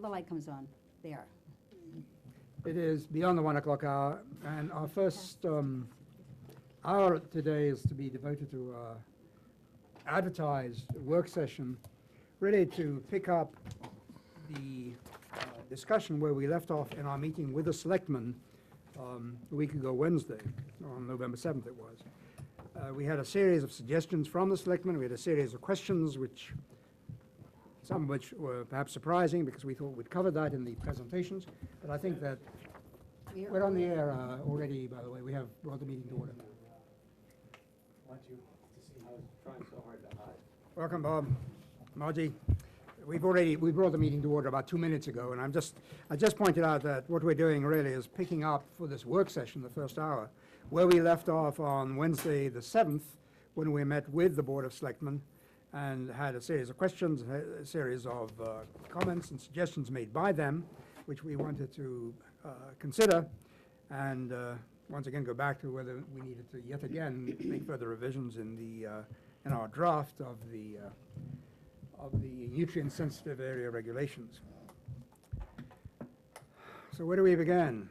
the light comes on. There. It is beyond the 1 o'clock hour, and our first hour today is to be devoted to advertised work session, really to pick up the discussion where we left off in our meeting with the selectmen a week ago Wednesday, on November 7th it was. We had a series of suggestions from the selectmen. We had a series of questions, some of which were perhaps surprising because we thought we'd covered that in the presentations. But I think that we're on the air already, by the way. We have brought the meeting to order. I want you to see how I was trying so hard to hide. Welcome, Bob. Margie. We brought the meeting to order about 2 minutes ago, and I just pointed out that what we're doing really is picking up for this work session, the first hour, where we left off on Wednesday the 7th, when we met with the Board of Selectmen and had a series of questions, a series of comments and suggestions made by them, which we wanted to consider, and once again go back to whether we needed to yet again make further revisions in our draft of the nutrient-sensitive area regulations. So where do we begin?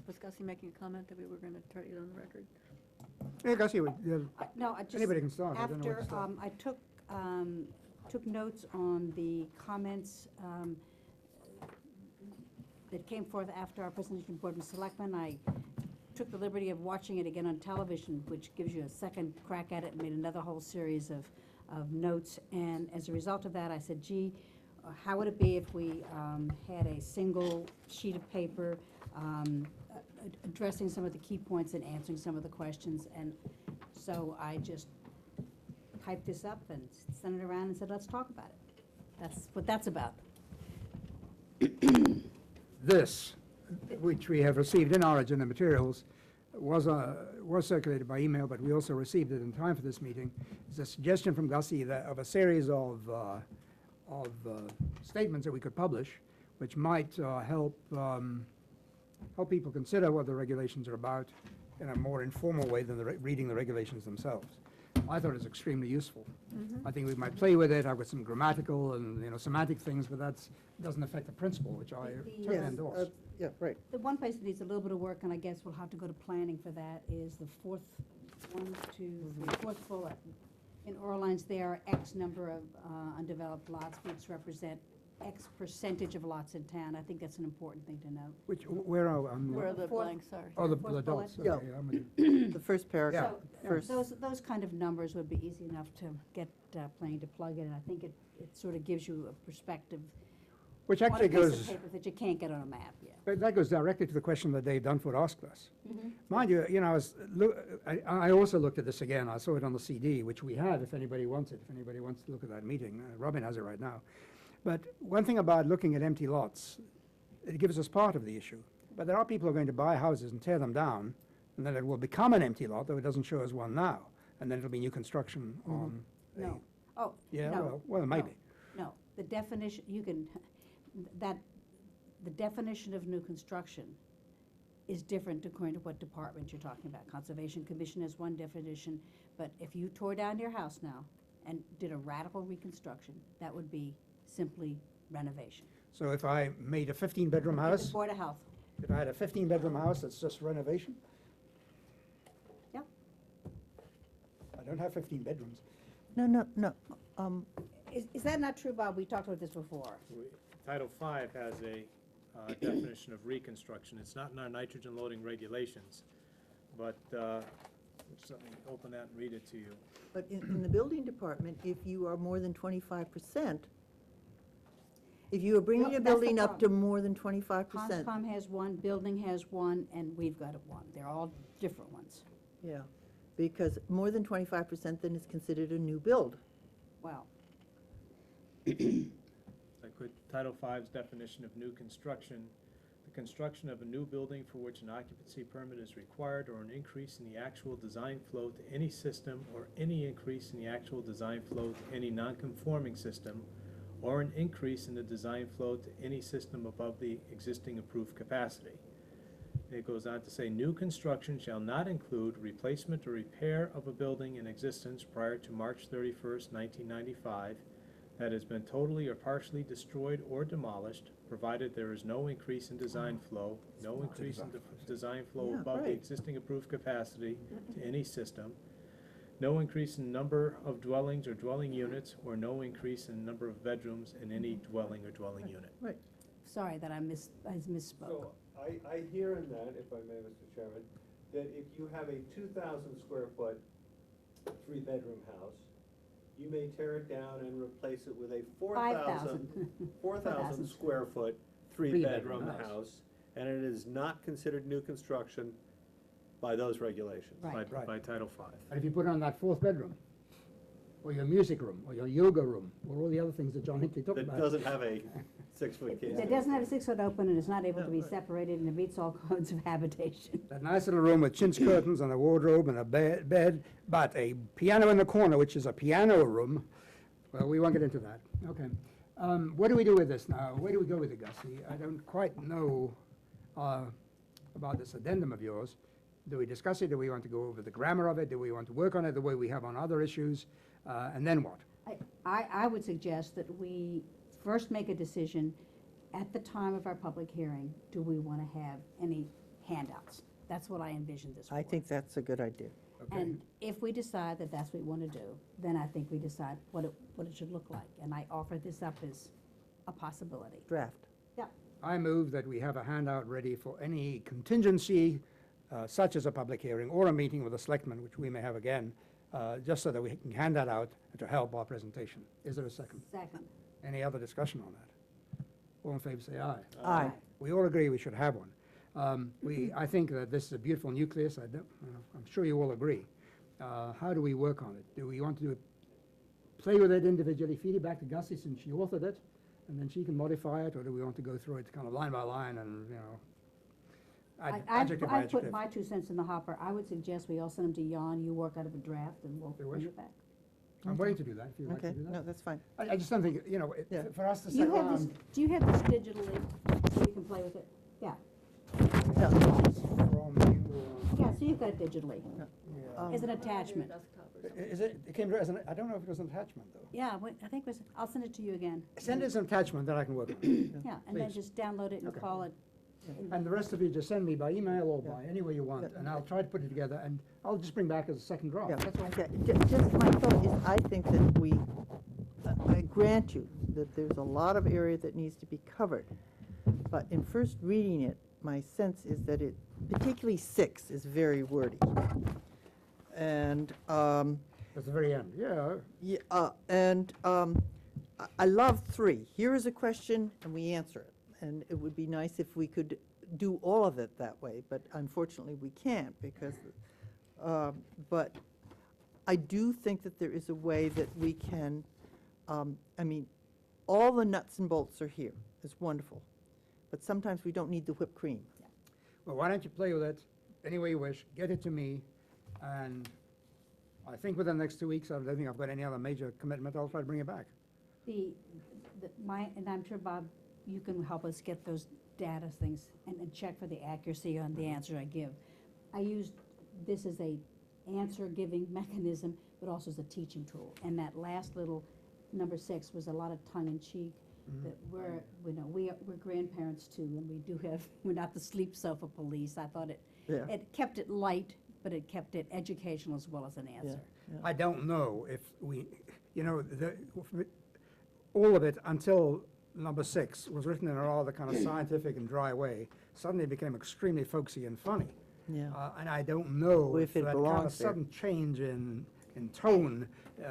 Was Gussie making a comment that we were going to try to get on the record? Yeah, Gussie, No, I just. anybody can start. I don't know where to After, start. I took notes on the comments that came forth after our presentation from Board of Selectmen. I took the liberty of watching it again on television, which gives you a second crack at it, and made another whole series of notes. And as a result of that, I said, gee, how would it be if we had a single sheet of paper addressing some of the key points and answering some of the questions? And so I just typed this up and sent it around and said, let's talk about it. That's what that's about. This, which we have received in our agenda materials, was circulated by email, but we also received it in time for this meeting. It's a suggestion from Gussie of a series of statements that we could publish, which might help people consider what the regulations are about in a more informal way than reading the regulations themselves. I thought it was extremely useful. I think we might play with it. I've got some grammatical and semantic things, but that doesn't affect the principle, which I totally endorse. Yeah, right. The one place that needs a little bit of work, and I guess we'll have to go to planning for that, is the fourth bullet. In oral lines, there are X number of undeveloped lots, which represent X percentage of lots in town. I think that's an important thing to note. Where are we? Where the Fourth- blanks are. Oh, the fourth dots. bullet? Okay, I'm with Yeah. you. The first paragraph. Yeah. So those kind of numbers would be easy enough to get planning to plug in. I think it sort of gives you a perspective Which on a actually piece of goes, paper that you can't get on a map, yeah. but that goes directly to the question that Dave Dunford asked us. Mm-hmm. Mind you, I also looked at this again. I saw it on the CD, which we have if anybody wants it, if anybody wants to look at that meeting. Robin has it right now. But one thing about looking at empty lots, it gives us part of the issue. But there are people who are going to buy houses and tear them down, and then it will become an empty lot, though it doesn't show as one now. And then it'll be new construction on No. Oh, Yeah, no. well, it might be. No, the definition, the definition of new construction is different according to what department you're talking about. Conservation Commission has one definition, but if you tore down your house now and did a radical reconstruction, that would be simply renovation. So if I made a 15-bedroom The house, Board of Health, if I had a 15-bedroom house that's just renovation, yeah. I don't have 15 bedrooms. No. Is that not true, Bob? We talked about this before. Title V has a definition of reconstruction. It's not in our nitrogen loading regulations, but let me open that and read it to you. But in the building department, if you are more than 25%, if you are No, bringing a that's the building up to problem. more than 25%. Conscom has one, building has one, and we've got one. They're all different ones. Yeah, because more than 25% then is considered a new build. Well, Title V's definition of new construction: the construction of a new building for which an occupancy permit is required, or an increase in the actual design flow to any system, or any increase in the actual design flow to any non-conforming system, or an increase in the design flow to any system above the existing approved capacity. It goes on to say, new construction shall not include replacement or repair of a building in existence prior to March 31st, 1995, that has been totally or partially destroyed or demolished, provided there is no increase in design flow, no increase in design flow Yeah, above the right. existing approved capacity to any system, no increase in number of dwellings or dwelling units, or no increase in number of bedrooms in any dwelling or dwelling unit. Right. Sorry that I misspoke. So I hear in that, if I may, Mr. Chairman, that if you have a 2,000 square foot, 3-bedroom house, you may tear it down and replace it with a 4,000 4,000 square foot, Three-bedroom 3-bedroom house. house, and it is not considered new construction by those regulations. Right. By Title V. And if you put on that 4th bedroom, or your music room, or your yoga room, or all the other things that John Hinckley talked That about. doesn't have a 6-foot case. It doesn't have a 6-foot open and is not able to be right. separated and it meets all codes of habitation. That nice little room with chintz curtains and a wardrobe and a bed, but a piano in the corner, which is a piano room. Well, we won't get into that. Okay. What do we do with this now? Where do we go with it, Gussie? I don't quite know about this addendum of yours. Do we discuss it? Do we want to go over the grammar of it? Do we want to work on it the way we have on other issues? And then what? I would suggest that we first make a decision at the time of our public hearing. Do we want to have any handouts? That's what I envisioned this for. I think that's a good idea. Okay. And if we decide that that's what we want to do, then I think we decide what it should look like. And I offer this up as a possibility. Draft. Yeah, I move that we have a handout ready for any contingency, such as a public hearing or a meeting with the selectmen, which we may have again, just so that we can hand that out to help our presentation. Is there a second? second. Any other discussion on that? All in favor, say aye. Aye. We all agree we should have one. I think that this is a beautiful nucleus. I'm sure you all agree. How do we work on it? Do we want to play with it individually, feed it back to Gussie since she authored it, and then she can modify it, or do we want to go through it kind of line by line and, adjective by I put adjective? my 2 cents in the hopper. I would suggest we all send them to Jan, you work out of a draft, and we'll If you bring wish. it back. I'm willing to do that, if you'd like to Okay, do that. no, that's fine. I just don't think, Yeah. for us to Do sit you have this, around. do you have this digitally, so you can play with it? Yeah, Yeah. From you, yeah, so you've got it digitally, yeah. as an attachment. Is it came as an, I don't know if it was an attachment, though. Yeah, I think I'll send it to you again. Send it as an attachment, then I can work on it. Yeah, and then Please. just download it and Okay. call it. And the rest of you just send me by email or by any way you want, Yeah. and I'll try to put it together, and I'll just bring back as a second draft. Yeah, That's all. okay. Just my thought is, I think that I grant you that there's a lot of area that needs to be covered. But in first reading it, my sense is that particularly 6 is very wordy. And, That's the very end, yeah. yeah, I love 3. Here is a question and we answer it. And it would be nice if we could do all of it that way, but unfortunately we can't because, but I do think that there is a way that we can, all the nuts and bolts are here. It's wonderful. But sometimes we don't need the whipped cream. Well, why don't you play with it any way you wish, get it to me, and I think within the next 2 weeks, I don't think I've got any other major commitment, I'll try to bring it back. And I'm sure, Bob, you can help us get those data things and check for the accuracy on the answer I give. I used this as a answer-giving mechanism, but also as a teaching tool. And that last little number 6 was a lot of tongue-in-cheek, that we're grandparents too, and we do have, we're not the sleep sofa police. I thought Yeah. it kept it light, but it kept it educational as well as an answer. I don't know if we, all of it until number 6 was written in a rather kind of scientific and dry way, suddenly became extremely folksy and funny. Yeah. And I don't know Well, if if it that kind of belongs there. sudden change in tone is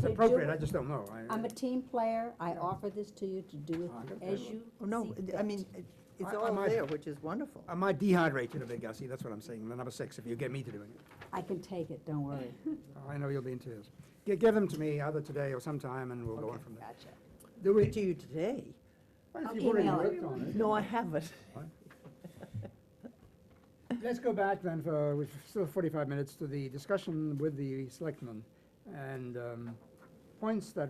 So appropriate, Joe, I just don't know. I'm a team player. I offer this to you to do I it can as play you Oh, no, see I fit. mean, it's I all might- there, which is wonderful. I might dehydrate it a bit, Gussie, that's what I'm saying, the number 6, if you get me to doing it. I can take it, don't worry. I know you'll be in tears. Give them to me either today or sometime, and we'll go on from there. Gotcha. Do we, To you today? well, if I'll you've already email it. worked on it. No, I haven't. Let's go back then for, we've still 45 minutes, to the discussion with the selectmen and points that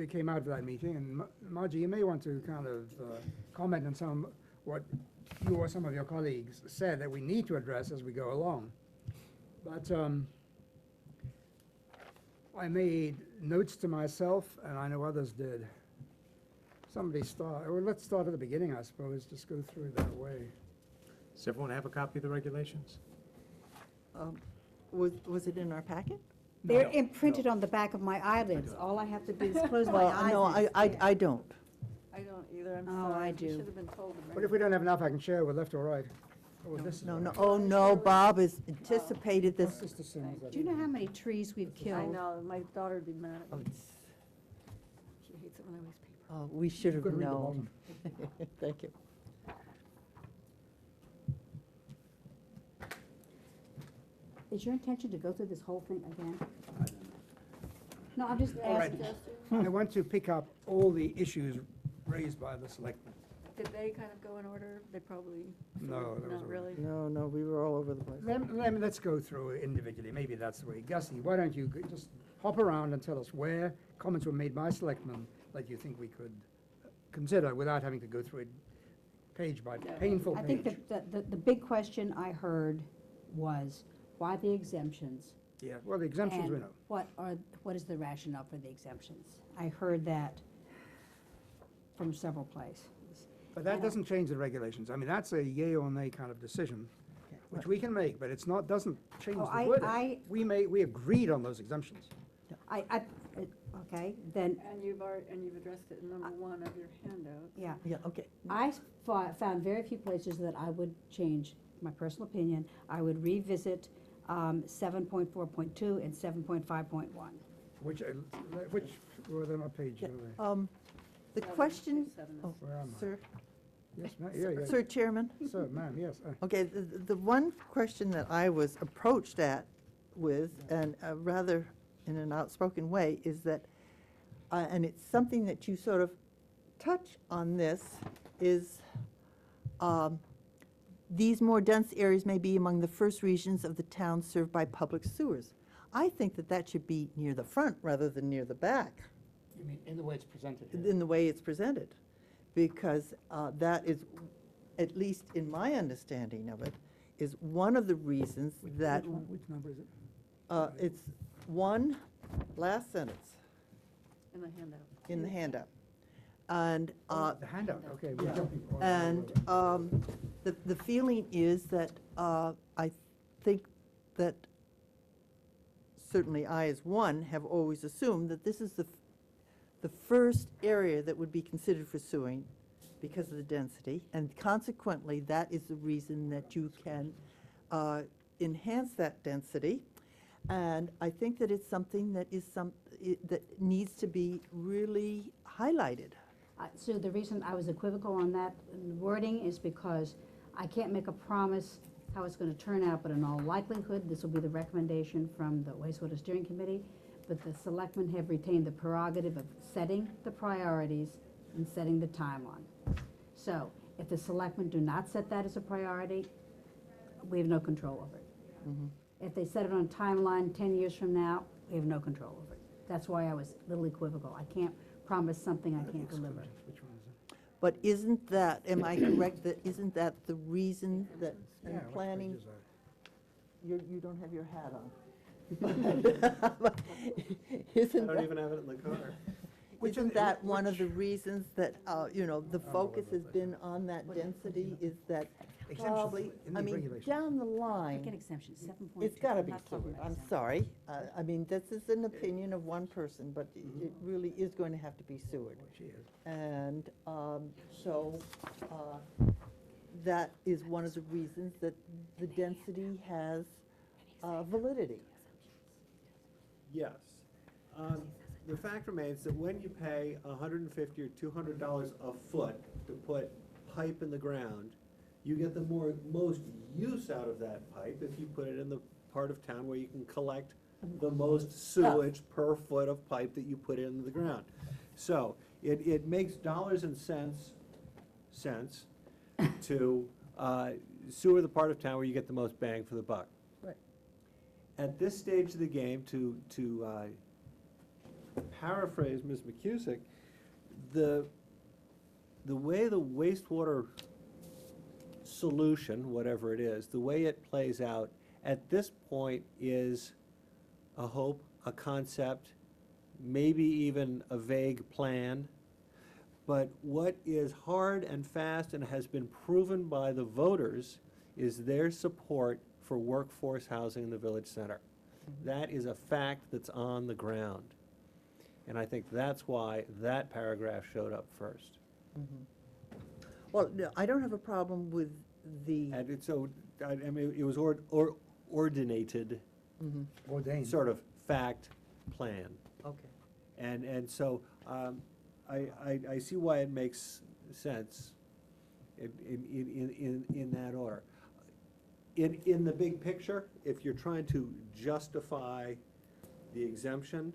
came out of that meeting. And Margie, you may want to kind of comment on what you or some of your colleagues said that we need to address as we go along. But I made notes to myself, and I know others did. Somebody start, well, let's start at the beginning, I suppose, just go through that way. Does everyone have a copy of the regulations? Was it in our packet? They're No, imprinted on the back of my eyelids. All I have to do is close my Well, eyes. no, and it's there. I don't. I don't either, I'm Oh, sorry. I You do. should have been told to But bring if we don't have enough, I can share with left or right. Oh, this is No, right. no, oh, no, Bob has anticipated That's this. just the same as that. Do you know how many trees we've I killed? know, my daughter would be mad Oh, at me. it's- She hates it when I waste paper. oh, we should You have could read the known. bottom. Thank you. Is your intention to go through this whole thing again? No, I'm just All right. asking. I want to pick up all the issues raised by the selectmen. Did they kind of go in order? They probably. No, there was Not a- really. No, no, we were all over the place. Let's go through it individually, maybe that's the way. Gussie, why don't you just hop around and tell us where comments were made by selectmen that you think we could consider without having to go through it page by painful I think page. the big question I heard was, why the exemptions? Yeah, well, the exemptions we And know. what is the rationale for the exemptions? I heard that from several places. But that doesn't change the regulations. I mean, that's a yay or nay kind of decision, which we can make, but it's not, doesn't change Oh, the I- wording. We agreed on those exemptions. Okay, then, And you've addressed it in number one of your handout. yeah. Yeah, okay. I found very few places that I would change, my personal opinion. I would revisit 7.4.2 and 7.5.1. Which were they on page, Yeah, were they? The Seven, question, page seven is- oh, Where am I? sir, Yes, yeah. Sir Chairman, Sir, ma'am, yes. okay, the one question that I was approached with, and rather in an outspoken way, is that, and it's something that you sort of touch on this, is these more dense areas may be among the first regions of the town served by public sewers. I think that that should be near the front rather than near the back, You mean in the way it's presented here? in the way it's presented. Because that is, at least in my understanding of it, is one of the reasons that Which number is it? it's one last sentence In the handout. in the handout. And, The handout, okay. we're yeah. jumping all over. and the feeling is that I think that certainly I, as one, have always assumed that this is the first area that would be considered for sewing because of the density, and consequently, that is the reason that you can enhance that density. And I think that it's something that that needs to be really highlighted. So the reason I was equivocal on that wording is because I can't make a promise how it's going to turn out, but in all likelihood, this will be the recommendation from the wastewater steering committee. But the selectmen have retained the prerogative of setting the priorities and setting the timeline. So if the selectmen do not set that as a priority, we have no control over it. If they set it on a timeline 10 years from now, we have no control over it. That's why I was a little equivocal. I can't promise something I can't deliver. Which one is it? But isn't that, am I correct, that isn't that the reason that in Yeah, which planning, page is that? you don't have your hat on? I Isn't don't that, even have it in the car. isn't that one of the reasons that, the focus has been on that density, is that Exemptions probably, in the I mean, regulations. down the I line, get exemption, 7.2. it's gotta I'm be not talking sewered, about I'm exemption. sorry. I mean, this is an opinion of one person, but it really is going to have to be sewered. Which is. And so that is one of the reasons that the density has validity. Yes. The fact remains that when you pay $150 or $200 a foot to put pipe in the ground, you get the most use out of that pipe if you put it in the part of town where you can collect the most sewage per foot of pipe that you put into the ground. So it makes dollars and cents to sewer the part of town where you get the most bang for the buck. Right. At this stage of the game, to paraphrase Ms. McCusick, the way the wastewater solution, whatever it is, the way it plays out at this point is a hope, a concept, maybe even a vague plan. But what is hard and fast and has been proven by the voters is their support for workforce housing in the village center. That is a fact that's on the ground. And I think that's why that paragraph showed up first. Well, no, I don't have a problem with the, And it's so, I mean, it was ordinated, Ordained. sort of fact plan. okay. And so, I see why it makes sense in that order. In the big picture, if you're trying to justify the exemption,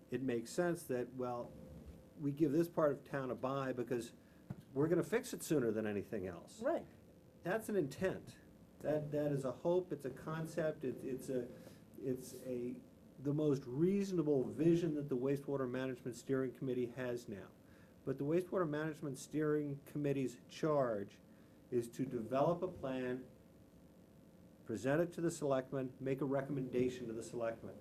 it makes sense that, well, we give this part of town a buy because we're gonna fix it sooner than anything else. Right. That's an intent. That is a hope, it's a concept, it's the most reasonable vision that the wastewater management steering committee has now. But the wastewater management steering committee's charge is to develop a plan, present it to the selectmen, make a recommendation to the selectmen.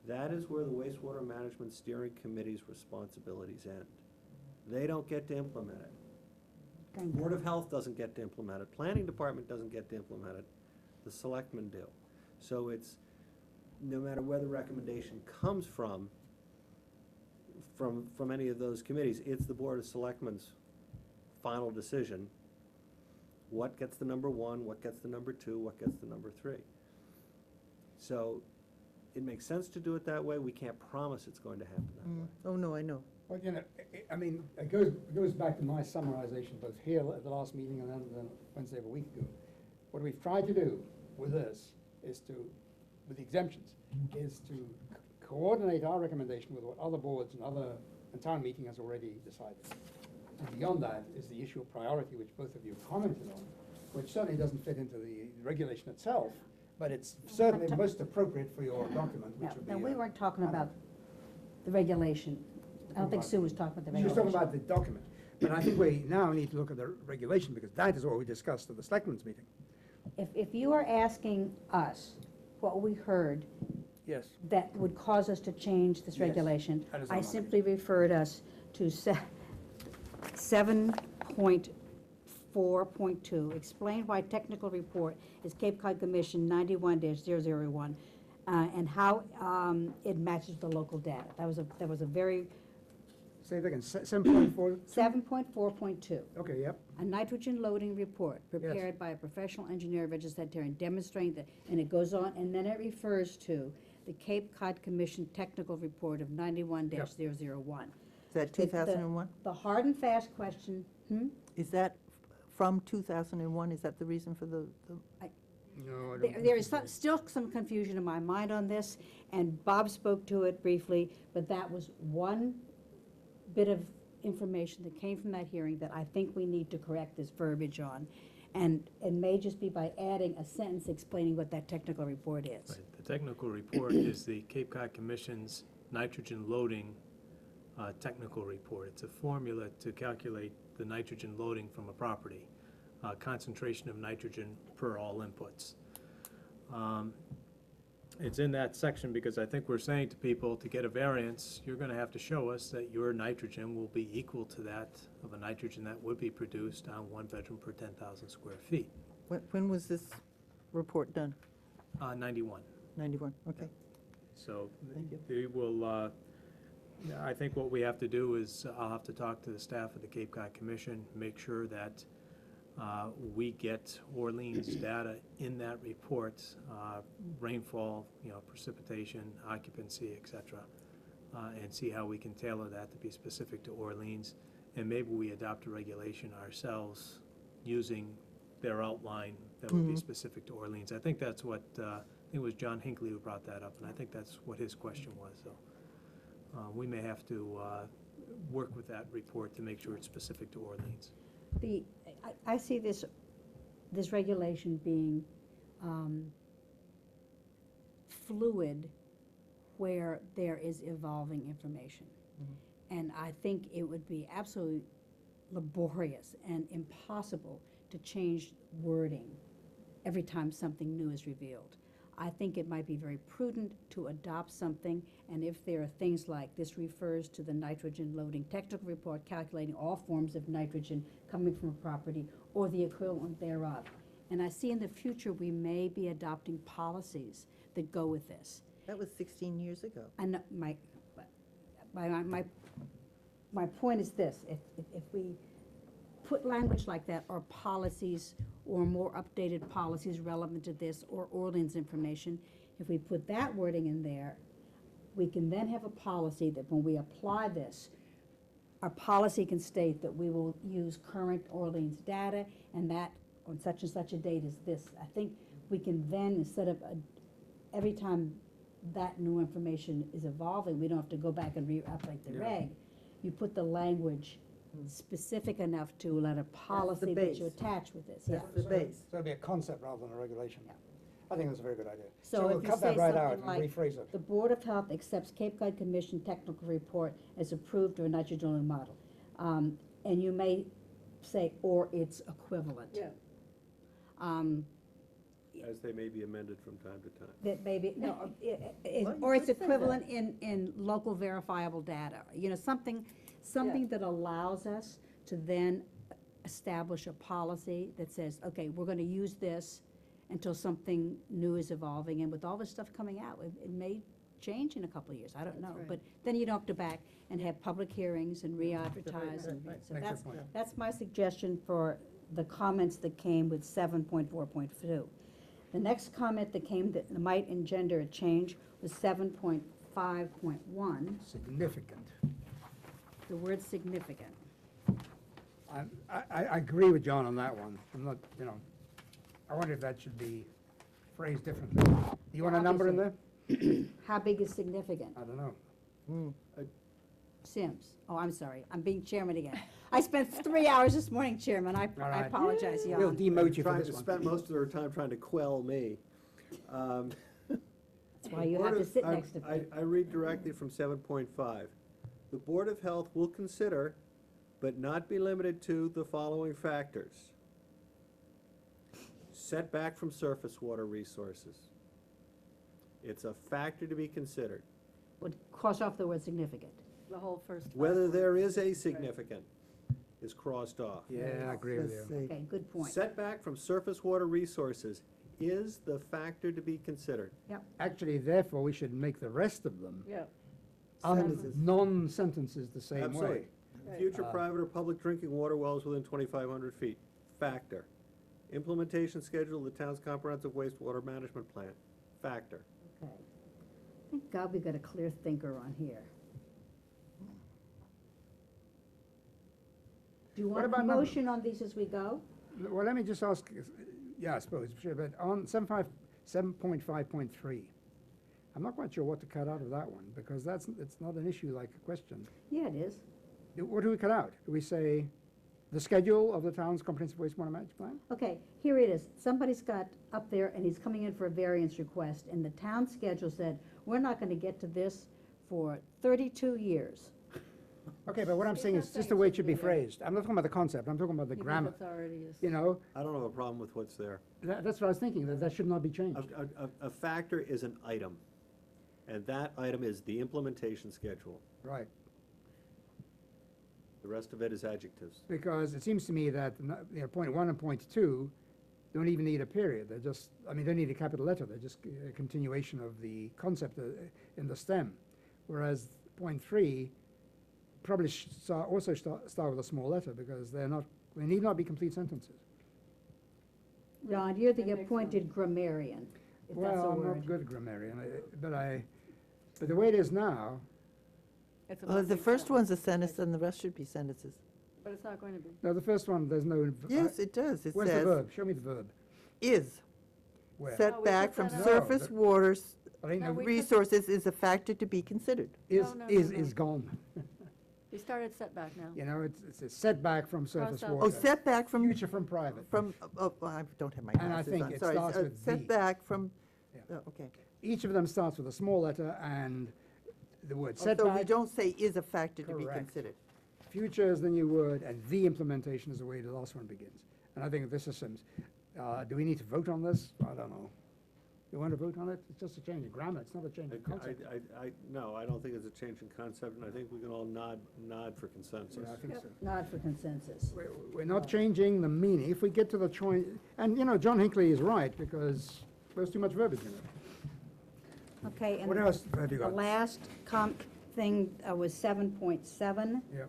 That is where the wastewater management steering committee's responsibilities end. They don't get to implement it. Thank you. Board of Health doesn't get to implement it, Planning Department doesn't get to implement it, the selectmen do. So it's, no matter where the recommendation comes from any of those committees, it's the Board of Selectmen's final decision. What gets the number one, what gets the number two, what gets the number three? So, it makes sense to do it that way, we can't promise it's going to happen that way. Oh, no, I know. Well, you know, I mean, it goes back to my summarization, both here at the last meeting and then Wednesday of a week ago. What we've tried to do with this is to, with the exemptions, is to coordinate our recommendation with what other boards and town meeting has already decided. And beyond that is the issue of priority, which both of you commented on, which certainly doesn't fit into the regulation itself, but it's certainly most appropriate for your document, which No, would be. no, we a- weren't talking about the regulation. I don't think Sue was talking about the She was regulation. talking about the document, but I think we now need to look at the regulation, because that is what we discussed at the selectmen's meeting. If you are asking us what we heard Yes. that would cause us to change this Yes, regulation, that is I on my simply referred us to 7.4.2, explain why technical report is Cape Cod Commission 91-001, and how it matches the local data. That was a very, Say that again, 7.4? 7.4.2. Okay, yep. A nitrogen loading report prepared by a professional engineer vegetarian demonstrating that, and it goes on, and then it refers to the Cape Cod Commission technical report of 91-001. Is that 2001? The hard and fast question, Is that from 2001? Is that the reason for the? No, I don't There think is so. still some confusion in my mind on this, and Bob spoke to it briefly, but that was one bit of information that came from that hearing that I think we need to correct this verbiage on. And it may just be by adding a sentence explaining what that technical report is. Right, the technical report is the Cape Cod Commission's nitrogen loading technical report. It's a formula to calculate the nitrogen loading from a property, concentration of nitrogen per all inputs. It's in that section because I think we're saying to people, to get a variance, you're gonna have to show us that your nitrogen will be equal to that of a nitrogen that would be produced on one bedroom per 10,000 square feet. When was this report done? 91. 91, okay. So Thank you. they will, I think what we have to do is, I'll have to talk to the staff of the Cape Cod Commission, make sure that we get Orleans data in that report, rainfall, precipitation, occupancy, et cetera, and see how we can tailor that to be specific to Orleans. And maybe we adopt a regulation ourselves using their outline that would be specific to Orleans. I think that's what, I think it was John Hinckley who brought that up, and I think that's what his question was, so. We may have to work with that report to make sure it's specific to Orleans. I see this regulation being fluid where there is evolving information. And I think it would be absolutely laborious and impossible to change wording every time something new is revealed. I think it might be very prudent to adopt something, and if there are things like this refers to the nitrogen loading technical report calculating all forms of nitrogen coming from a property or the equivalent thereof. And I see in the future, we may be adopting policies that go with this. That was 16 years ago. And my point is this, if we put language like that, or policies, or more updated policies relevant to this, or Orleans information, if we put that wording in there, we can then have a policy that when we apply this, our policy can state that we will use current Orleans data, and that on such and such a date is this. I think we can then, instead of every time that new information is evolving, we don't have to go back and re-update the Yeah. reg. You put the language specific enough to let a policy that you base. attach with this, yeah. That's the base. So it'll be a concept rather than a regulation. Yeah. I think that's a very good idea. So we'll if you cut say that right out something and like, rephrase it. the Board of Health accepts Cape Cod Commission technical report as approved or nitrogen loading model. And you may say, or its equivalent. Yeah. As they may be amended from time to time. That maybe, no, Well, you or its could say equivalent in local verifiable data. You know, something that allows us to then establish a policy that says, okay, we're gonna use this until something new is evolving, and with all this stuff coming out, it may change in a couple of years, I don't know. right. But then you don't have to back and have public hearings and re-advertise, and right. so Makes that's, your point. that's my suggestion for the comments that came with 7.4.2. The next comment that came that might engender a change was 7.5.1, Significant. the word significant. I agree with John on that one. I'm not, I wonder if that should be phrased differently. Do you want a number in there? How big is significant? I don't know. Sims. Oh, I'm sorry, I'm being chairman again. I spent 3 hours this morning, Chairman, I All right. apologize, We'll Jan. demote you for Trying this to one. spend most of their time trying to quell me. That's why you have to sit next to me. I read directly from 7.5. The Board of Health will consider, but not be limited to, the following factors. Setback from surface water resources. It's a factor to be considered. Would cross off the word significant. The whole first. Whether there is a significant is crossed off. Yeah, I agree with Let's you. see. Okay, good point. Setback from surface water resources is the factor to be considered. Actually, therefore, we should make the rest of them Yeah, Sentences. non-sentences the same way. Absolutely. Right. Future private or public drinking water wells within 2,500 feet, factor. Implementation schedule of the town's comprehensive wastewater management plan, factor. Okay. Thank God we got a clear thinker on here. Do you What want a about number- motion on these as we go? Well, let me just ask, yeah, I suppose, sure, but on 7.5.3, I'm not quite sure what to cut out of that one, because it's not an issue like a question. Yeah, it is. What do we cut out? Do we say the schedule of the town's comprehensive wastewater management plan? Okay, here it is. Somebody's got up there, and he's coming in for a variance request, and the town schedule said, we're not gonna get to this for 32 years. Okay, but what I'm It's saying not is just saying the way it it should be should be there. phrased. I'm not talking about the concept, I'm talking about the because grammar. it's already is. You know, I don't have a problem with what's there. that's what I was thinking, that should not be changed. A factor is an item, and that item is the implementation schedule. Right, The rest of it is adjectives. because it seems to me that, point 1 and point 2 don't even need a period. They're just, they need a capital letter. They're just a continuation of the concept in the stem. Whereas point 3 probably start with a small letter, because they need not be complete sentences. John, you're That the makes appointed grammarian, if that's a Well, I'm word. not good at grammarian, but the way it is now, It's a Well, the big first sentence, one's a sentence, and the rest should be sentences. But it's not going to be. no, the first one, there's no. Yes, it does. It Where's the says, verb? Show me the verb. is, Where? setback put from that out. surface No, waters I think No, the we- resources is a factor to be considered. is, No, no, is, no, no. is gone. We started setback now. It's a setback from surface out. water. Oh, setback from, Future from private. I don't have my And I glasses think on, it sorry. starts with V. Setback from, Yeah. okay. Each of them starts with a small letter and the word So we setback. don't say is a factor to be Correct. considered. Future is the new word, and the implementation is the way the last one begins. And I think this is Sims. Do we need to vote on this? I don't know. You want to vote on it? It's just a change in grammar, it's not a change in concept. No, I don't think it's a change in concept, and I think we can all nod for consensus. Yeah, I think so. Not for consensus. We're not changing the meaning. If we get to the choice, and, John Hinckley is right, because there's too much verbiage in it. Okay, and What else have you the got? last thing was 7.7. Yep.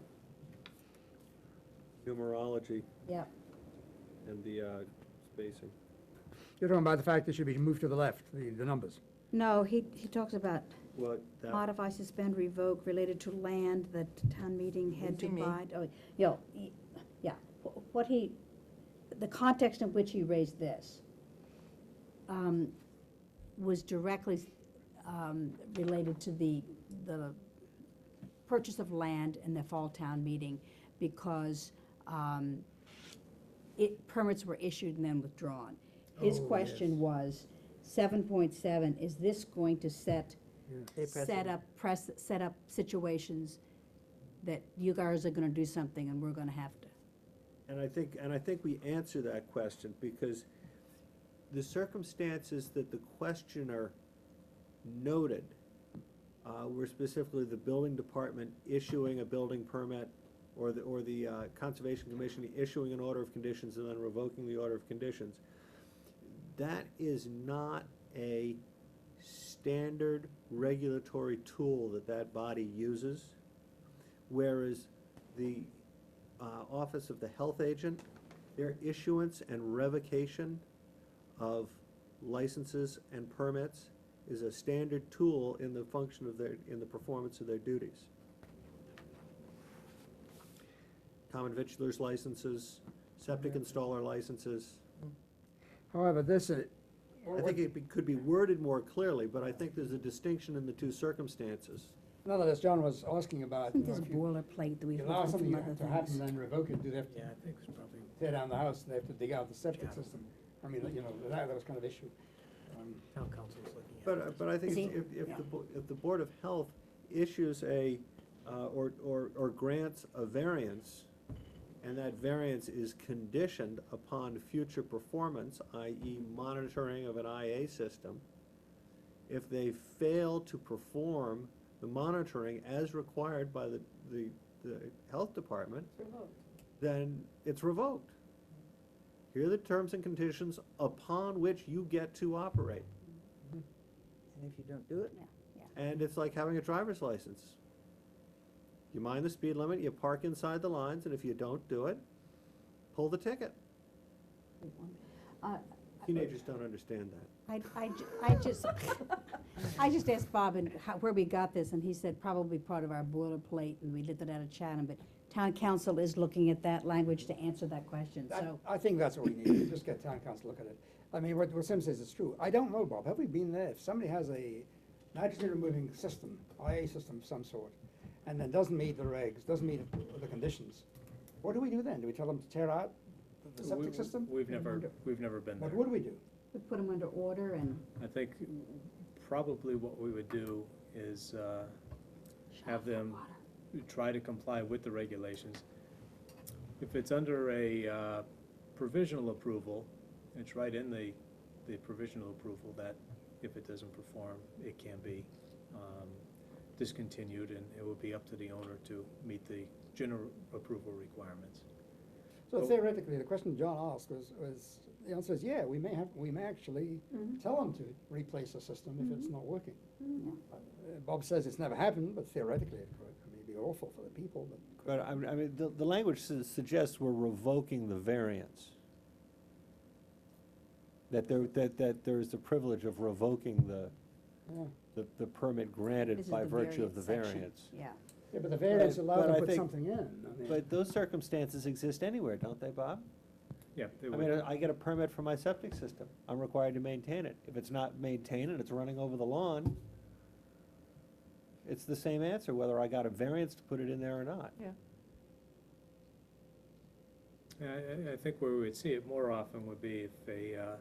Numerology Yep. and the spacing. You're talking about the fact that should be moved to the left, the numbers. No, he talks about What, that, modify, suspend, revoke related to land that town meeting had to Easy me. buy. Oh, yeah, the context in which he raised this was directly related to the purchase of land in the fall town meeting, because permits were issued and then withdrawn. His Oh, question yes. was, 7.7, is this going to set up situations that you guys are gonna do something and we're gonna have to? and I think we answer that question, because the circumstances that the questioner noted were specifically the building department issuing a building permit, or the Conservation Commission issuing an order of conditions and then revoking the order of conditions. That is not a standard regulatory tool that body uses, whereas the Office of the Health Agent, their issuance and revocation of licenses and permits is a standard tool in the function of in the performance of their duties. Common victualers licenses, septic installer licenses. However, this, I think it could be worded more clearly, but I think there's a distinction in the two circumstances. nonetheless, John was asking about, Isn't this if you boilerplate that we've allow learned something from other to happen, things? then revoke it, do they have to Yeah, I think it's probably, tear down the house, and they have to dig out the septic Yeah. system? I mean, that was kind of issue. town council's looking at. But I think Is he? if the Board of Health issues or grants a variance, and that variance is conditioned upon future performance, i.e. monitoring of an IA system, if they fail to perform the monitoring as required by the health department, then it's revoked. Here are the terms and conditions upon which you get to operate. And if you don't do it, And it's like having a driver's license. You mind the speed limit, you park inside the lines, and if you don't do it, pull the ticket. Uh, Teenagers don't understand that. I just asked Bob where we got this, and he said probably part of our boilerplate, and we did that out of Chatham, but town council is looking at that language to answer that question, so. I think that's what we need, just get town council to look at it. I mean, what Sim says is true. I don't know, Bob, have we been there? If somebody has a nitrogen removing system, IA system of some sort, and then doesn't meet the regs, doesn't meet the conditions, what do we do then? Do we tell them to tear out the septic system? We've never been there. What would we do? We put them under order and. I think probably what we would do is have them try to comply with the regulations. If it's under a provisional approval, it's right in the provisional approval that if it doesn't perform, it can be discontinued, and it would be up to the owner to meet the general approval requirements. So theoretically, the question John asked was, the answer is, yeah, we may actually tell them to replace the system if it's not working. Bob says it's never happened, but theoretically it could. I mean, it'd be awful for the people, but. But I mean, the language suggests we're revoking the variance. That there is the privilege of revoking the permit granted This is by the virtue of the variance section. variance. Yeah. Yeah, but the variance But allowed I them to put think- something in. I mean, But those circumstances exist anywhere, don't they, Bob? Yeah, they I would. mean, I get a permit for my septic system. I'm required to maintain it. If it's not maintained and it's running over the lawn, it's the same answer, whether I got a variance to put it in there or not. yeah. I think where we would see it more often would be if a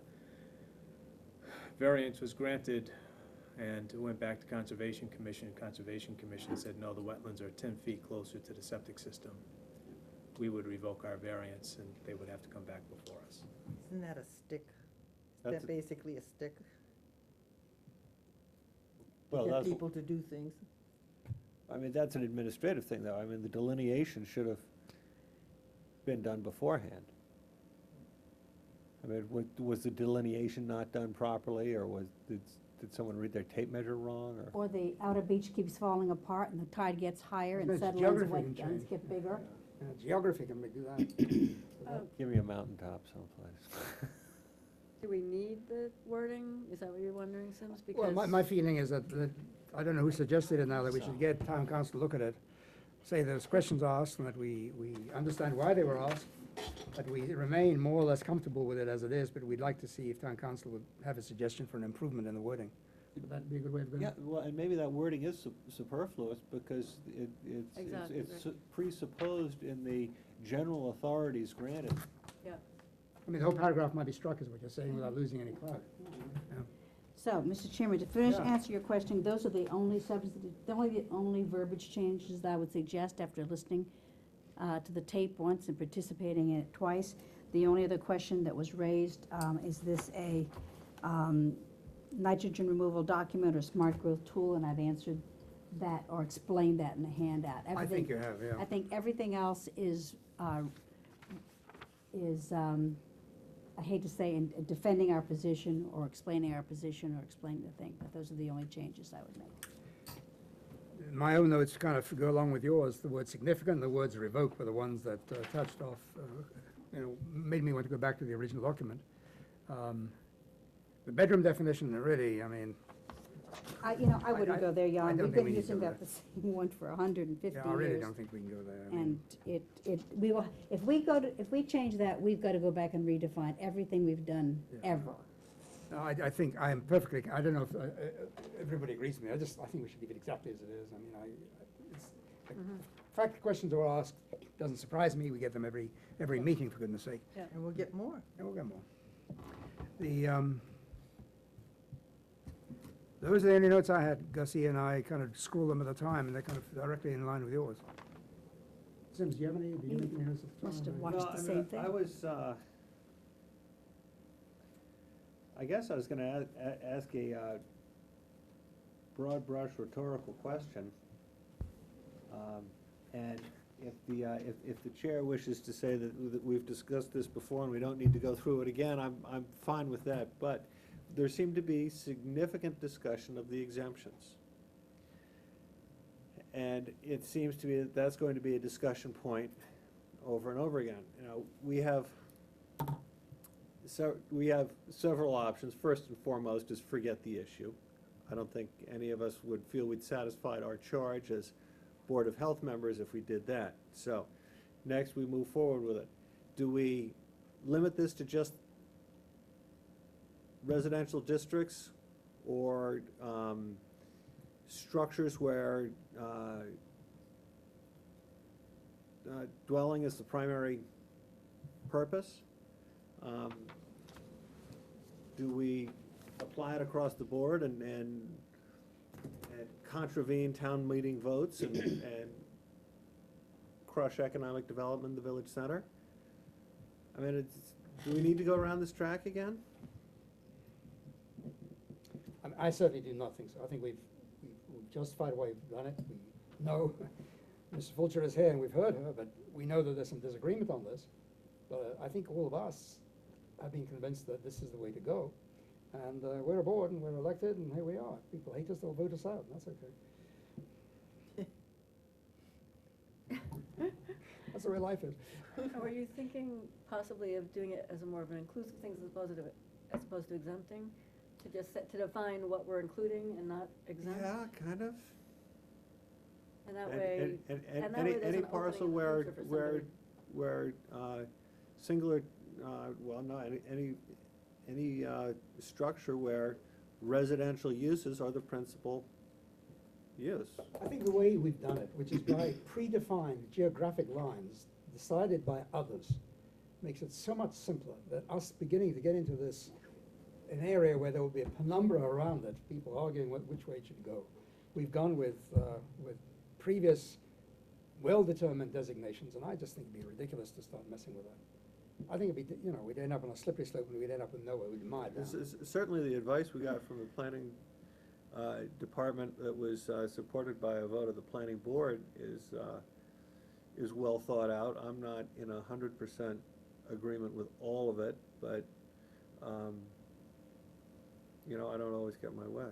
variance was granted and it went back to Conservation Commission said, no, the wetlands are 10 feet closer to the septic system. We would revoke our variance, and they would have to come back before us. Isn't that a stick? Is That's that basically a stick? Well, get that's- people to do things. I mean, that's an administrative thing, though. I mean, the delineation should have been done beforehand. I mean, was the delineation not done properly, or did someone read their tape measure wrong, or? Or the outer beach keeps falling apart and the tide gets higher and It's settles, geography wet can guns change. get bigger. Yeah, geography can do that. Give me a mountaintop someplace. Do we need the wording? Is that what you're wondering, Sims? Well, Because my feeling is that, I don't know who suggested it now, that we should get town council to look at it, say there's questions asked, and that we understand why they were asked, that we remain more or less comfortable with it as it is, but we'd like to see if town council would have a suggestion for an improvement in the wording. Would that be a good way of going? Yeah, well, and maybe that wording is superfluous, because Exactly, it's right. presupposed in the general authorities granted. I mean, the whole paragraph might be struck, is what you're saying, without losing any clout. So, Mr. Chairman, to finish Yeah. answer your question, those are the only substantive, the only verbiage changes that I would suggest after listening to the tape once and participating in it twice. The only other question that was raised, is this a nitrogen removal document or smart growth tool? And I've answered that or explained that in the handout. I think you have, yeah. I think everything else is, I hate to say, in defending our position or explaining our position or explaining the thing, but those are the only changes I would make. My own notes kind of go along with yours. The word significant, the words revoke were the ones that touched off, made me want to go back to the original document. The bedroom definition, really, I mean, I wouldn't go there, I Jan. don't We've think been we need to using go that the same one for 150 yeah, I really years. don't think we can go there. I mean, And we will, if we change that, we've got to go back and redefine everything we've done Yeah. ever. no, I think I am perfectly, I don't know if everybody agrees with me. I think we should leave it exactly as it is. I mean, it's, the fact that questions are asked doesn't surprise me. We get them every meeting, for goodness sake. And we'll get more. And we'll get more. Those are the only notes I had. Gussie and I kind of scrolled them at a time, and they're kind of directly in line with yours. Sims, do you have any, do you make any notes at the Must time? have or- watched the same thing. I was, I guess I was gonna ask a broad brush rhetorical question. And if the chair wishes to say that we've discussed this before and we don't need to go through it again, I'm fine with that. But there seemed to be significant discussion of the exemptions. And it seems to me that that's going to be a discussion point over and over again. You know, we have several options. First and foremost is forget the issue. I don't think any of us would feel we'd satisfied our charge as Board of Health members if we did that. So, next we move forward with it. Do we limit this to just residential districts, or structures where dwelling is the primary purpose? Do we apply it across the board and contravene town meeting votes and crush economic development in the village center? I mean, do we need to go around this track again? I certainly do not think so. I think we've justified why we've done it. We know Mrs. Fulcher is here and we've heard her, but we know that there's some disagreement on this. But I think all of us have been convinced that this is the way to go. And we're aboard and we're elected and here we are. If people hate us, they'll vote us out, and that's okay. That's the way life is. Were you thinking possibly of doing it as a more of an inclusive thing as opposed to exempting? To just to define what we're including and not exempt? Yeah, kind of. And that way, And and that way there's any an parcel opening in the future for where singular, well, no, any structure where residential uses are the principal use. I think the way we've done it, which is by predefined geographic lines decided by others, makes it so much simpler that us beginning to get into this, an area where there will be a penumbra around it, people arguing which way it should go. We've gone with previous well-determined designations, and I just think it'd be ridiculous to start messing with that. I think it'd be, we'd end up on a slippery slope and we'd end up with nowhere, we'd mire down. This is certainly the advice we got from the planning department that was supported by a vote of the planning board is well thought out. I'm not in 100% agreement with all of it, but, you know, I don't always get my way.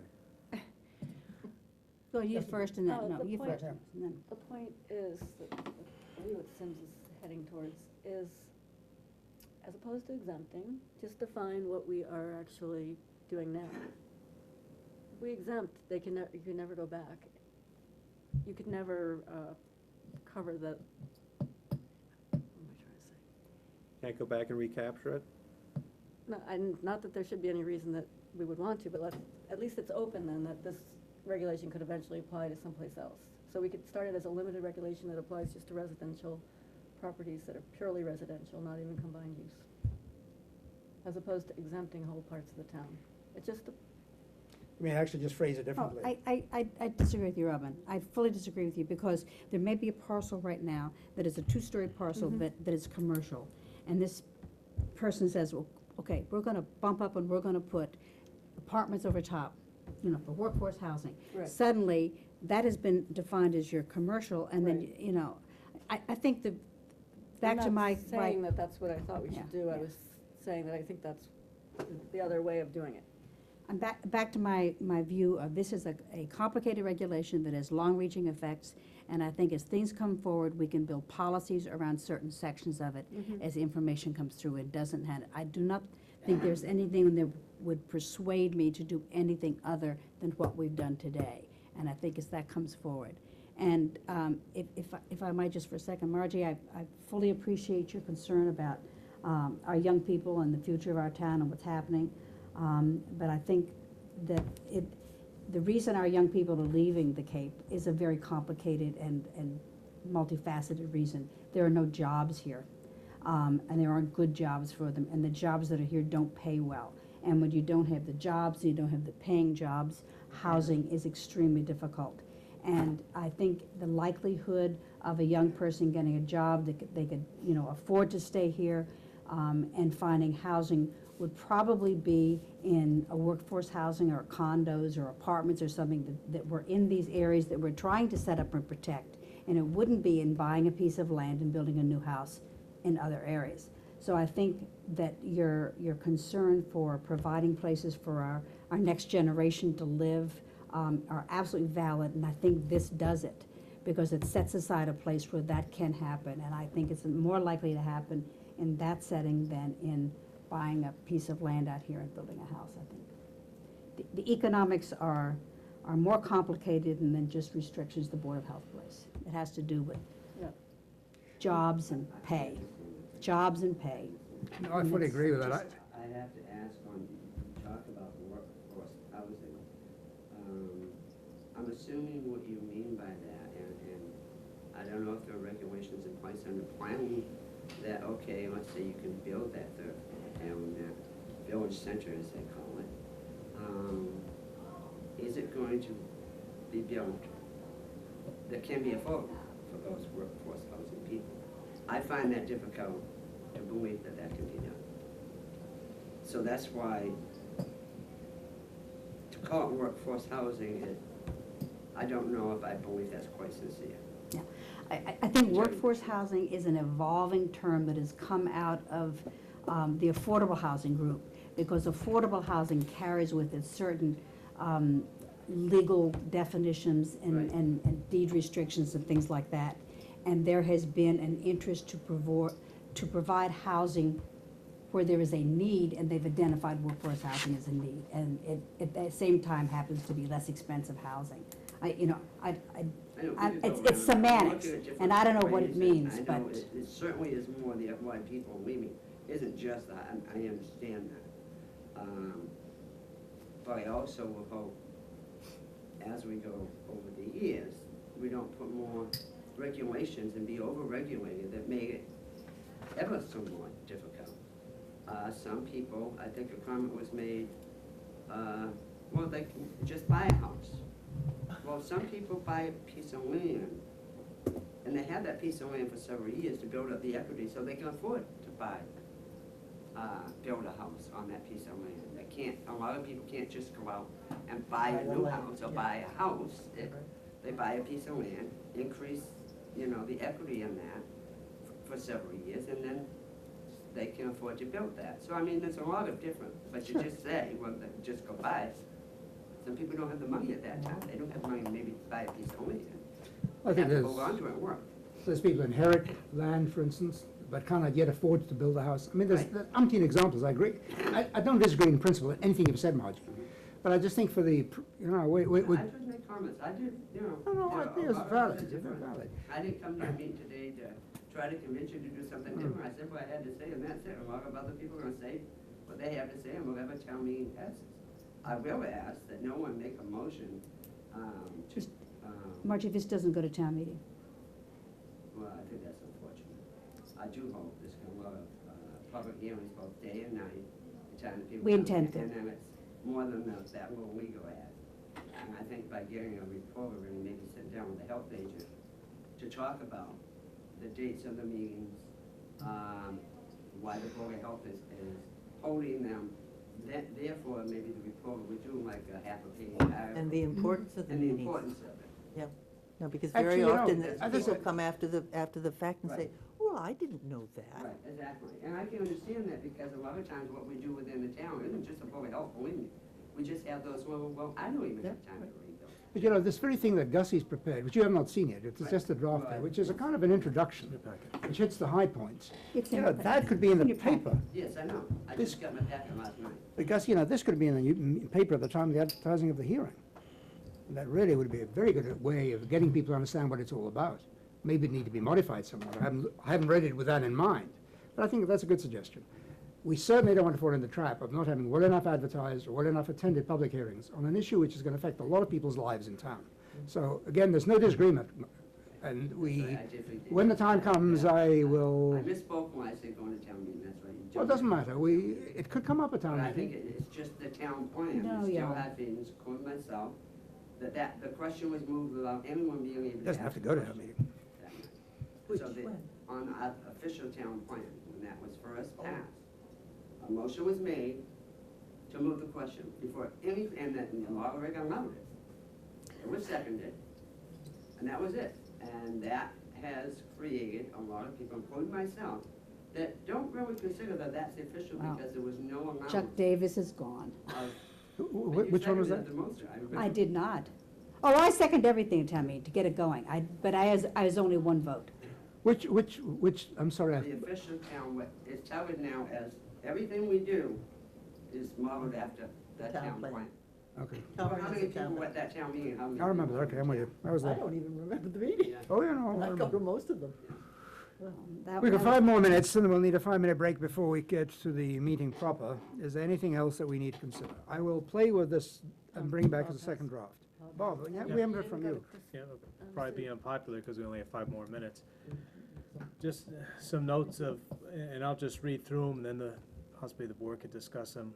Go you first and then, Oh, no, the you point- first. And then, The point is, that I believe what Sims is heading towards is, as opposed to exempting, just define what we are actually doing now. If we exempt, you can never go back. You could never cover the, what am I trying to say? Can't go back and recapture it? No, and not that there should be any reason that we would want to, but at least it's open then, that this regulation could eventually apply to someplace else. So we could start it as a limited regulation that applies just to residential properties that are purely residential, not even combined use, as opposed to exempting whole parts of the town. It's just, I mean, actually just phrase it Oh, differently. I disagree with you, Robin. I fully disagree with you, because there may be a parcel right now that is a two-story parcel Mhm. that is commercial. And this person says, well, okay, we're gonna bump up and we're gonna put apartments over top, you know, for workforce housing. Right. Suddenly, that has been defined as your commercial, and then, Right. you know, I think the, I'm back to not my, saying that that's what I thought we Yeah, should do. I yeah. was saying that I think that's the other way of doing it. I'm back to my view of this is a complicated regulation that has long-reaching effects, and I think as things come forward, we can build policies around certain sections of it Mhm. as information comes through. It doesn't have, I do not think there's anything that would persuade me to do anything other than what we've done today. And I think as that comes forward. And if I might just for a second, Margie, I fully appreciate your concern about our young people and the future of our town and what's happening. But I think that the reason our young people are leaving the Cape is a very complicated and multifaceted reason. There are no jobs here, and there aren't good jobs for them, and the jobs that are here don't pay well. And when you don't have the jobs, you don't have the paying jobs, housing is extremely difficult. And I think the likelihood of a young person getting a job that they could, you know, afford to stay here, and finding housing would probably be in a workforce housing or condos or apartments or something that were in these areas that we're trying to set up and protect. And it wouldn't be in buying a piece of land and building a new house in other areas. So I think that your concern for providing places for our next generation to live are absolutely valid, and I think this does it, because it sets aside a place where that can happen, and I think it's more likely to happen in that setting than in buying a piece of land out here and building a house, I think. The economics are more complicated than just restrictions the Board of Health place. It has to do with Yeah. jobs and pay, jobs and pay. No, I fully agree with that. I have to ask, when you talk about workforce housing, I'm assuming what you mean by that, and I don't know if there are regulations in place under planning that, okay, let's say you can build that third down that village center, as they call it. Is it going to be built that can be affordable for those workforce housing people? I find that difficult to believe that that can be done. So that's why to call it workforce housing, I don't know if I believe that's quite sincere. Yeah, I think workforce housing is an evolving term that has come out of the affordable housing group, because affordable housing carries with it certain legal definitions Right. and deed restrictions and things like that. And there has been an interest to provide housing where there is a need, and they've identified workforce housing as a need. And it, at the same time, happens to be less expensive housing. I know, we could go It's around and semantics, look at different and I don't know what it ways, means, and I know but. it certainly is more why people are leaving, isn't just that, I understand that. But I also will hope, as we go over the years, we don't put more regulations and be over-regulated that make it ever so more difficult. Some people, I think a comment was made, well, they can just buy a house. Well, some people buy a piece of land, and they have that piece of land for several years to build up the equity so they can afford to build a house on that piece of land. They can't, a lot of people can't just go out and buy a new house or buy a house. They buy a piece of land, increase, the equity in that for several years, and then they can afford to build that. So, I mean, there's a lot of different, but you just say, well, just go buy it. Some people don't have the money at that time. They don't have money to maybe buy a piece of land. I They think have to hold on to it and work. there's people inherit land, for instance, but cannot yet afford to build a house. I mean, there's umpteen examples, I agree. I don't disagree in principle with anything you've said, Margie. But I just think for the, we. I just make comments. I did, No, I think it's valid, it's valid. I didn't come to a meeting today to try to convince you to do something different. I said what I had to say, and that's it. A lot of other people are gonna say what they have to say, and whatever town meeting passes. I will ask that no one make a motion, Just- Margie, this doesn't go to town meeting. well, I think that's unfortunate. I do hope there's gonna be a lot of, public hearings both day and night, the time that people. We come intend in, to. And then it's more than that little we go at. And I think by getting a reporter and maybe sit down with the health agent to talk about the dates of the meetings, why the Board of Health is holding them, therefore maybe the reporter would do like a half a page article. And the importance of the And the meetings. importance of it. Yeah, no, because Actually, very you know, often as I people said- come after the fact and say, Right. well, I didn't know that. Right, exactly. And I can understand that because a lot of times what we do within the town isn't just a Board of Health, believe me. We just have those little, well, I don't even have time to read those. But this very thing that Gussie's prepared, which you have not seen yet, it's Right. just a draft there, Right. which is a kind of an introduction, Your packet. which hits the high points. It's in your packet. That could be in the your packet. paper. Yes, I know. I This- just got my packet last night. But Gus, this could be in the paper at the time of the advertising of the hearing. And that really would be a very good way of getting people to understand what it's all about. Maybe it need to be modified somewhat. I haven't read it with that in mind. But I think that's a good suggestion. We certainly don't want to fall in the trap of not having well enough advertised or well enough attended public hearings on an issue which is going to affect a lot of people's lives in town. So again, there's no disagreement. And when the time comes, I will, I misspoke when I said going to town meeting, that's right. well, it doesn't matter. It could come up at town But I think meeting. it's just the town plan. No, We yeah. still have things, including myself, the question was moved without anyone being able to. It doesn't have ask to go to a town question meeting. that night. Which So one? on our official town plan, when that was first passed, a motion was made to move the question before any, and that the moderator allowed it. It was seconded, and that was it. And that has created a lot of people, including myself, that don't really consider that that's official Wow. because there was no allowance Chuck Davis is gone. of. Which one was that? You seconded the motion. remember. I did not. Oh, I second everything at town meeting to get it going. But I was only one vote. Which, I'm sorry, The official town, what is touted now as everything we do is modeled after that Town town plan. plan. okay. How Town many meeting's a people town were at that town meeting? How many I remember, people? okay, I'm with you. I was I there. don't even remember the meeting. Yeah. Oh, yeah, no, I I go remember. to most of them. That We've got was- 5 more minutes, and then we'll need a 5-minute break before we get to the meeting proper. Is there anything else that we need to consider? I will play with this and bring back as a second draft. Bob, we haven't heard from you. Yeah, it'll probably be unpopular because we only have 5 more minutes. Just some notes of, and I'll just read through them, and then possibly the board could discuss them.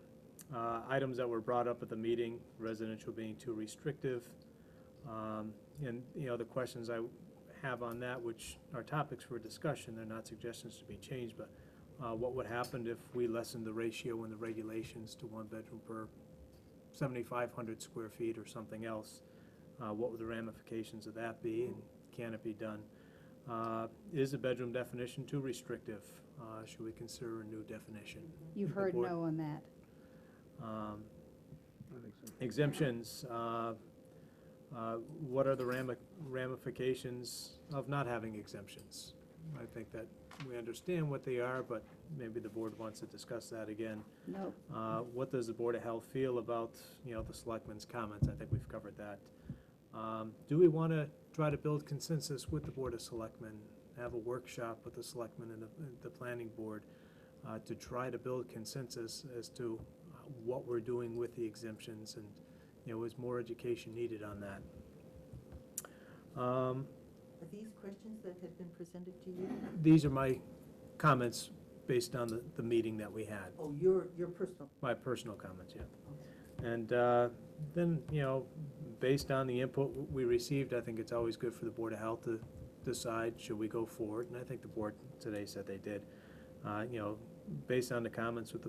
Items that were brought up at the meeting, residential being too restrictive. And, the questions I have on that, which are topics for discussion, they're not suggestions to be changed, but what would happen if we lessened the ratio in the regulations to 1 bedroom per 7,500 square feet or something else? What would the ramifications of that be, and can it be done? Is the bedroom definition too restrictive? Should we consider a new definition? You've The heard board- no on that. Exemptions, what are the ramifications of not having exemptions? I think that we understand what they are, but maybe the board wants to discuss that again. No. What does the Board of Health feel about, the selectmen's comments? I think we've covered that. Do we want to try to build consensus with the Board of Selectmen, have a workshop with the selectmen and the planning board to try to build consensus as to what we're doing with the exemptions, and, is more education needed on that? Are these questions that have been presented to you? These are my comments based on the meeting that we had. Oh, your personal, My personal comments, yeah. And then, based on the input we received, I think it's always good for the Board of Health to decide, should we go forward? And I think the board today said they did. Based on the comments with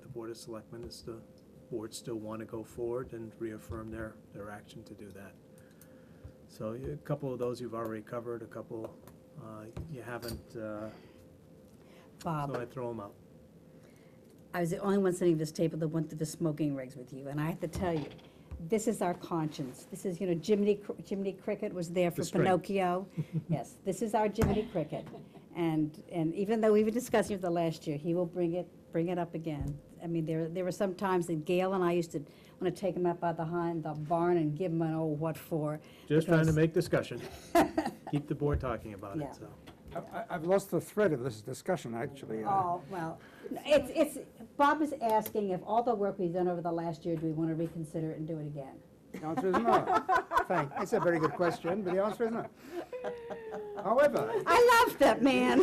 the Board of Selectmen as to boards still want to go forward and reaffirm their action to do that. So a couple of those you've already covered, a couple you haven't, so Bob, I throw them out. I was the only one sitting at this table that went through the smoking regs with you, and I have to tell you, this is our conscience. This is, Jiminy Cricket was there for The string. Pinocchio. Yes, this is our Jiminy Cricket. And even though we were discussing it the last year, he will bring it up again. I mean, there were some times that Gail and I used to want to take him up behind the barn and give him an old what for. Just trying to because- make discussion, keep the board talking about Yeah. it, so. I've lost the thread of this discussion, actually. Oh, well, it's, Bob is asking if all the work we've done over the last year, do we want to reconsider it and do it again? The answer is no. It's a very good question, but the answer is no. However, I love that man.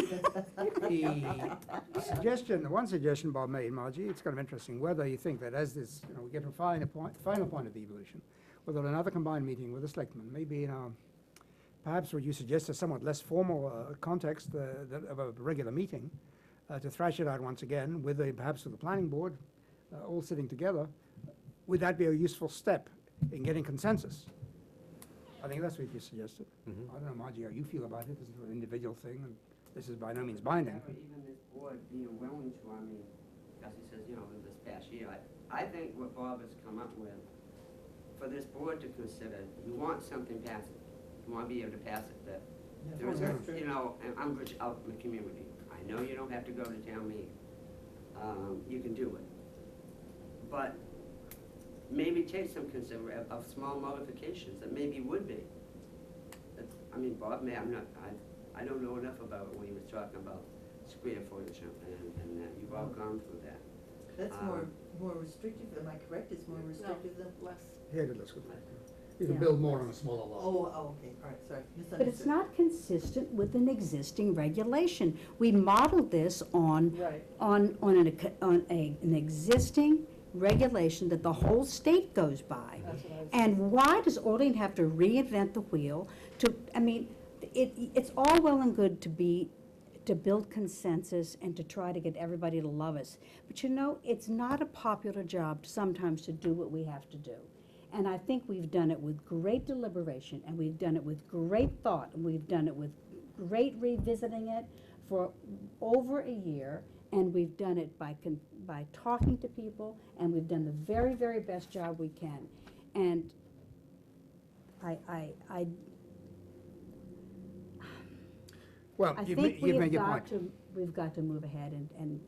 one suggestion Bob made, Margie, it's kind of interesting, whether you think that as this, we get to final point of the evolution, whether another combined meeting with the selectmen, maybe perhaps what you suggest a somewhat less formal context of a regular meeting, to thrash it out once again with perhaps with the planning board, all sitting together. Would that be a useful step in getting consensus? I think that's what you suggested. Mhm. I don't know, Margie, how you feel about it. This is an individual thing, and this is by no means binding. Yeah, but even this board being willing to, I mean, as he says, in this past year, I think what Bob has come up with, for this board to consider, you want something passed, you want to be able to pass it, that there is, and I'm rich out in the community. I know you don't have to go to town meeting. You can do it. But maybe take some consideration of small modifications that maybe would be. I mean, Bob, I don't know enough about it when he was talking about square footage and that. You've all gone through that. That's more restrictive, am I correct? It's more restrictive than? Less. Here, let's go. You can Yeah. build more on a smaller lot. Oh, okay, all right, sorry. But it's not consistent with an existing regulation. We modeled this on, Right. on an existing regulation that the whole state goes by. That's what I was. And why does Orleans have to reinvent the wheel it's all well and good to build consensus and to try to get everybody to love us. But it's not a popular job sometimes to do what we have to do. And I think we've done it with great deliberation, and we've done it with great thought, and we've done it with great revisiting it for over a year, and we've done it by talking to people, and we've done the very, very best job we can. And Well, I you've think made your point. we've got to move ahead, and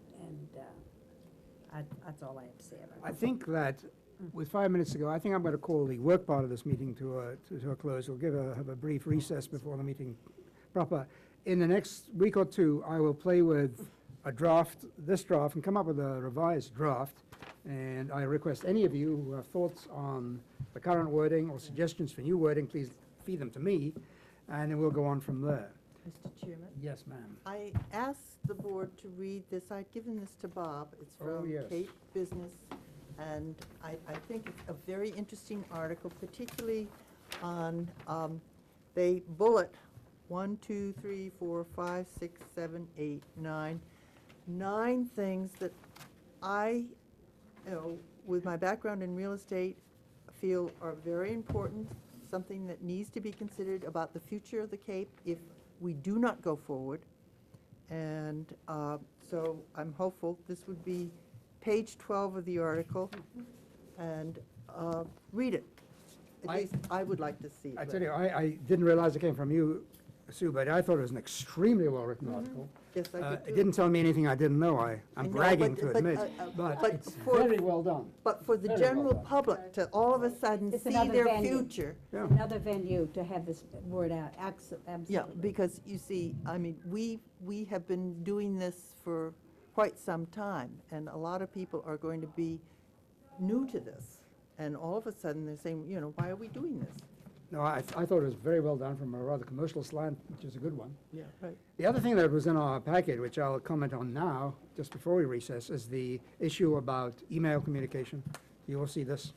that's all I have to say about it. I think that with 5 minutes to go, I think I'm going to call the work part of this meeting to a close. We'll have a brief recess before the meeting proper. In the next week or two, I will play with this draft, and come up with a revised draft. And I request any of you who have thoughts on the current wording or suggestions for new wording, please feed them to me, and then we'll go on from there. Mr. Chairman? Yes, ma'am. I asked the board to read this. I'd given this to Bob. It's Oh, from yes. Cape Business. And I think it's a very interesting article, particularly on, they bullet 1, 2, 3, 4, 5, 6, 7, 8, 9. 9 things that I, with my background in real estate, feel are very important, something that needs to be considered about the future of the Cape if we do not go forward. And so I'm hopeful this would be page 12 of the article, and read it. At least I would like to see it. I tell you, I didn't realize it came from you, Sue, but I thought it was an extremely well-written article. Yes, I It did didn't too. tell me anything I didn't know. I I'm know, bragging but- to but, admit, but but it's for- very well done. But for the Very well general done. public to all of a sudden It's see another their venue. future. Yeah. Another venue to have this word out, absolutely. Yeah, because you see, I mean, we have been doing this for quite some time, and a lot of people are going to be new to this. And all of a sudden, they're saying, why are we doing this? No, I thought it was very well done from a rather commercial slant, which is a good one. Yeah, right. The other thing that was in our packet, which I'll comment on now, just before we recess, is the issue about email communication. You will see this.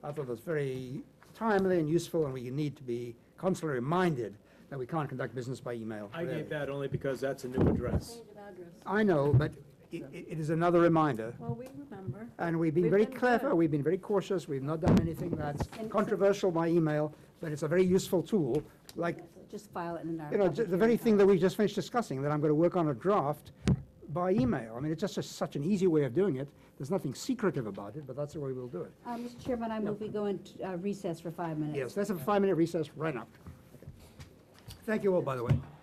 I thought it was very timely and useful, and we need to be constantly reminded that we can't conduct business by email. I really. gave that only because that's a new address. Change of address. I know, but it is another reminder. Well, we remember. And we've been We've very been clever, good. we've been very cautious, we've not done anything that's And- controversial by email, but it's a very useful tool, like, Just file it in our. you know, public the very hearing thing file. that we just finished discussing, that I'm going to work on a draft by email. I mean, it's just such an easy way of doing it. There's nothing secretive about it, but that's the way we'll do it. Mr. Chairman, I move we go into recess for 5 minutes. Yes, let's have a 5-minute recess right now. Thank you all, by the way.